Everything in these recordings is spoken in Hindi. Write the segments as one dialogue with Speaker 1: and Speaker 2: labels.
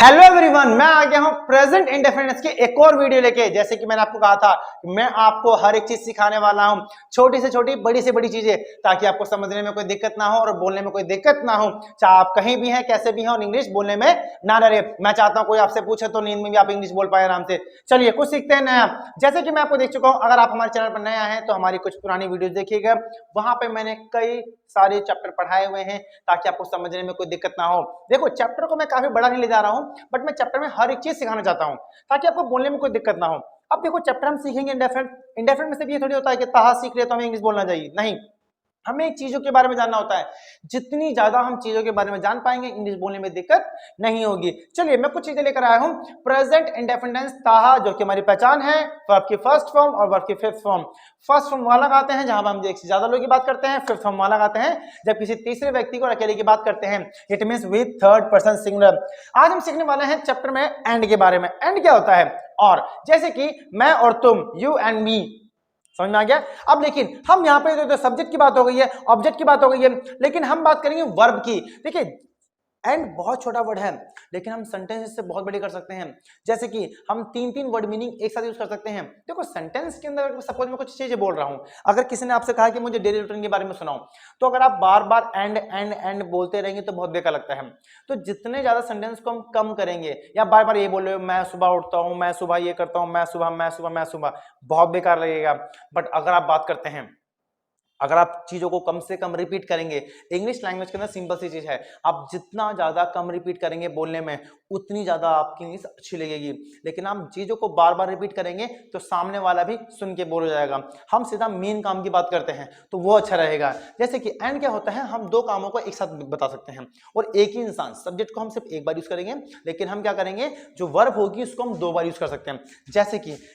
Speaker 1: हेलो एवरीवन, मैं आ गया हूं प्रेजेंट इंडेफिनिट्स के एक और वीडियो लेके। जैसे कि मैंने आपको कहा था, मैं आपको हर एक चीज सिखाने वाला हूं, छोटी से छोटी बड़ी से बड़ी चीजें, ताकि आपको समझने में कोई दिक्कत ना हो और बोलने में कोई दिक्कत ना हो। चाहे आप कहीं भी हैं, कैसे भी हैं, और इंग्लिश बोलने में ना डरे। मैं चाहता हूं कोई आपसे पूछे तो नींद में भी आप इंग्लिश बोल पाए आराम से। चलिए कुछ सीखते हैं नया। जैसे कि मैं आपको देख चुका हूं, अगर आप हमारे चैनल पर नया है तो हमारी कुछ पुरानी वीडियो देखिएगा। वहां पे मैंने कई सारे चैप्टर पढ़ाए हुए हैं, ताकि आपको समझने में कोई दिक्कत ना हो। देखो, चैप्टर को मैं काफी बड़ा नहीं ले जा रहा हूं, बट मैं चैप्टर में हर एक चीज सिखाना चाहता हूं, ताकि आपको बोलने में कोई दिक्कत ना हो। अब देखो, चैप्टर हम सीखेंगे इंडेफिनिट। इंडेफिनिट में से ये थोड़ी होता है कि ताहा सीख रहे तो हमें इंग्लिश बोलना चाहिए, नहीं। हमें चीजों के बारे में जानना होता है। जितनी ज्यादा हम चीजों के बारे में जान पाएंगे, इंग्लिश बोलने में दिक्कत नहीं होगी। चलिए, मैं कुछ चीजें लेकर आया हूं। प्रेजेंट इंडेफिनिट ताहा, जो कि हमारी पहचान है, वर्ब की फर्स्ट फॉर्म और वर्ब की फिफ्थ फॉर्म। फर्स्ट फॉर्म वहां लगाते हैं जहां हम एक से ज्यादा लोगों की बात करते हैं। फिफ्थ फॉर्म वहां लगाते हैं जब किसी तीसरे व्यक्ति को अकेले की बात करते हैं। It means with third person singular. आज हम सीखने वाले हैं चैप्टर में एंड के बारे में। एंड क्या होता है? और जैसे कि मैं और तुम, यू एंड मी, समझ में आ गया। अब लेकिन हम यहाँ पे तो सब्जेक्ट की बात हो गई है, ऑब्जेक्ट की बात हो गई है, लेकिन हम बात करेंगे वर्ब की। देखिए, एंड बहुत छोटा वर्ड है, लेकिन हम सेंटेंस से बहुत बड़ी कर सकते हैं। जैसे कि हम तीन तीन वर्ड मीनिंग एक साथ यूज कर सकते हैं। देखो, सेंटेंस के अंदर सपोज मैं कुछ चीजें बोल रहा हूं, अगर किसी ने आपसे कहा कि मुझे डेली रूटीन के बारे में सुनाओ, तो अगर आप बार बार एंड एंड एंड बोलते रहेंगे तो बहुत बेकार लगता है। तो जितने ज्यादा सेंटेंस को हम कम करेंगे, या बार बार ये बोल रहे हो मैं सुबह उठता हूं, मैं सुबह ये करता हूं, मैं सुबह मैं सुबह मैं सुबह, बहुत बेकार लगेगा। बट अगर आप बात करते हैं, अगर आप चीजों को कम से कम रिपीट करेंगे, इंग्लिश लैंग्वेज के अंदर सिंपल सी चीज है, आप जितना ज्यादा कम रिपीट करेंगे बोलने में, उतनी ज्यादा आपकी इंग्लिश अच्छी लगेगी। लेकिन आप चीजों को बार बार रिपीट करेंगे तो सामने वाला भी सुन के बोर हो जाएगा। हम सीधा मेन काम की बात करते हैं तो वो अच्छा रहेगा। जैसे कि एंड क्या होता है, हम दो कामों को एक साथ बता सकते हैं, और एक ही इंसान, सब्जेक्ट को हम सिर्फ एक बार यूज करेंगे, लेकिन हम क्या करेंगे, जो वर्ब होगी उसको हम दो बार यूज कर सकते हैं।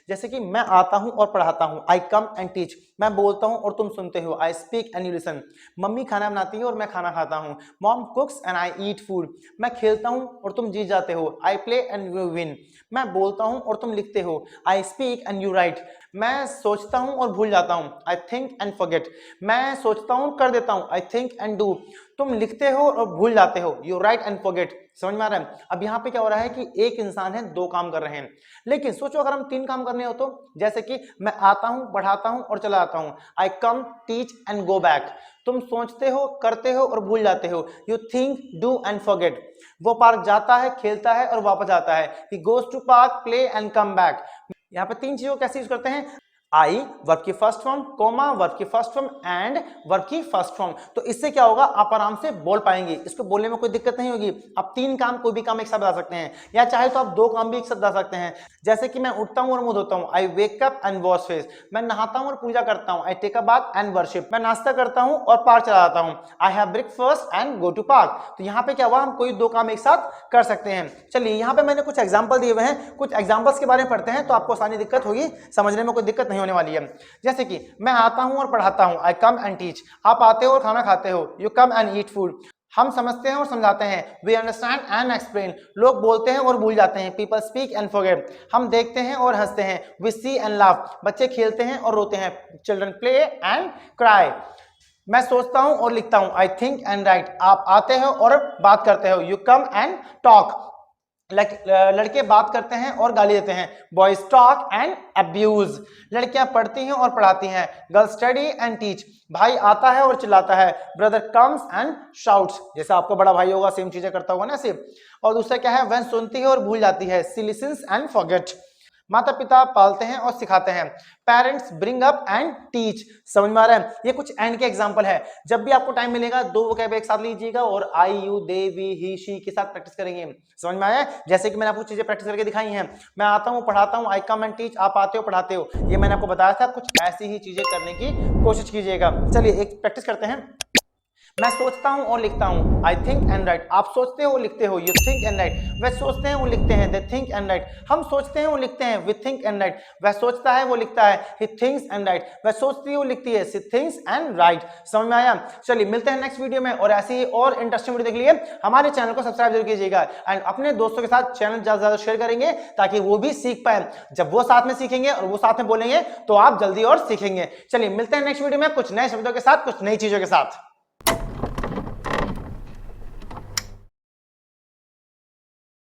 Speaker 1: जैसे कि मैं आता हूं और पढ़ाता हूं, आई कम एंड टीच। मैं बोलता हूं और तुम सुनते हो, I speak and you listen. Mummy खाना बनाती है और मैं खाना खाता हूं, mom कुक्स and I eat food. मैं खेलता हूं और तुम जीत जाते हो, I play and you win. मैं बोलता हूं और तुम लिखते हो, I speak and you right. मैं सोचता हूं और भूल जाता हूं, आई थिंक एंड फॉरगेट। मैं सोचता हूं, कर देता हूं, आई थिंक एंड डू। तुम लिखते हो और भूल जाते हो, यू राइट एंड फॉरगेट। समझ में आ रहा है? अब यहाँ पे क्या हो रहा है कि एक इंसान है, दो काम कर रहे हैं। लेकिन सोचो अगर हम तीन काम करने हो तो, जैसे कि मैं आता हूं, पढ़ाता हूं और चला आता हूं, I come teach and go back. तुम सोचते हो, करते हो और भूल जाते हो, you think do and forget. वो पार्क जाता है, खेलता है और वापस आता है, he goes to park, play and come back. यहाँ पे तीन चीजों को कैसे यूज करते हैं? आई वर्ब की फर्स्ट फॉर्म, कोमा वर्ब की फर्स्ट फॉर्म, एंड वर्ब की फर्स्ट फॉर्म। तो इससे क्या होगा, आप आराम से बोल पाएंगे, इसको बोलने में कोई दिक्कत नहीं होगी। आप तीन काम, कोई भी काम एक साथ बता सकते हैं, या चाहे तो आप दो काम भी एक साथ बता सकते हैं। जैसे कि मैं उठता हूं और मुंह धोता हूं, I wake up and wash face. मैं नहाता हूं और पूजा करता हूं, आई टेक अ बाथ एंड वर्शिप। मैं नाश्ता करता हूं और पार्क चला जाता हूं, I have breakfast and go to park. तो यहाँ पे क्या हुआ, हम कोई दो काम एक साथ कर सकते हैं। चलिए, यहाँ पे मैंने कुछ एग्जाम्पल दिए हुए हैं, कुछ एग्जाम्पल्स के बारे में पढ़ते हैं तो आपको आसानी दिक्कत होगी, समझने में कोई दिक्कत नहीं होने वाली है। जैसे कि मैं आता हूं और पढ़ाता हूं, आई कम एंड टीच। आप आते हो और खाना खाते हो, you come and eat food. हम समझते हैं और समझाते हैं, वी अंडरस्टैंड एंड एक्सप्लेन। लोग बोलते हैं और भूल जाते हैं, पीपल स्पीक एंड फॉरगेट। हम देखते हैं और हंसते हैं, वी सी एंड लाफ। बच्चे खेलते हैं और रोते हैं, चिल्ड्रन प्ले एंड क्राई। मैं सोचता हूं और लिखता हूं, आई थिंक एंड राइट। आप आते हो और बात करते हो, यू कम एंड टॉक। लड़के बात करते हैं और गाली देते हैं, बॉयज टॉक एंड अब्यूज। लड़कियां पढ़ती हैं और पढ़ाती हैं, गर्ल्स स्टडी एंड टीच। भाई आता है और चिल्लाता है, ब्रदर कम्स एंड शाउट्स। जैसा आपको बड़ा भाई होगा, सेम चीजें करता होगा ना ऐसे। और दूसरा क्या है, वह सुनती है और भूल जाती है, सी लिसन्स एंड फॉरगेट। माता पिता पालते हैं और सिखाते हैं, parents bring up and teach. समझ में आ रहा है? ये कुछ एंड के एग्जांपल है। जब भी आपको टाइम मिलेगा, दो वोकैब एक साथ लीजिएगा और I, you, they, we, he, she के साथ प्रैक्टिस करेंगे। समझ में आया? जैसे कि मैंने आपको चीजें प्रैक्टिस करके दिखाई हैं। मैं आता हूँ, पढ़ाता हूँ, आई कम एंड टीच। आप आते हो, पढ़ाते हो। ये मैंने आपको बताया था, कुछ ऐसी ही चीजें करने की कोशिश कीजिएगा। चलिए एक प्रैक्टिस करते हैं। मैं सोचता हूं और लिखता हूं, आई थिंक एंड राइट। आप सोचते हो, लिखते हो, यू थिंक एंड राइट। वह सोचते हैं, वो लिखते हैं, दे थिंक एंड राइट। हम सोचते हैं, वो लिखते हैं, वी थिंक एंड राइट। वह सोचता है, वो लिखता है, ही थिंक्स एंड राइट। वह सोचती है, वो लिखती है, सी थिंक्स एंड राइट। समझ में आया? चलिए मिलते हैं नेक्स्ट वीडियो में, और ऐसी ही और इंटरेस्टिंग वीडियो देख लिए हमारे चैनल को सब्सक्राइब जरूर कीजिएगा, एंड अपने दोस्तों के साथ चैनल ज्यादा से ज्यादा शेयर करेंगे, ताकि वो भी सीख पाए। जब वो साथ में सीखेंगे और वो साथ में बोलेंगे तो आप जल्दी और सीखेंगे। चलिए मिलते हैं नेक्स्ट वीडियो में कुछ नए शब्दों के साथ, कुछ नई चीजों के साथ।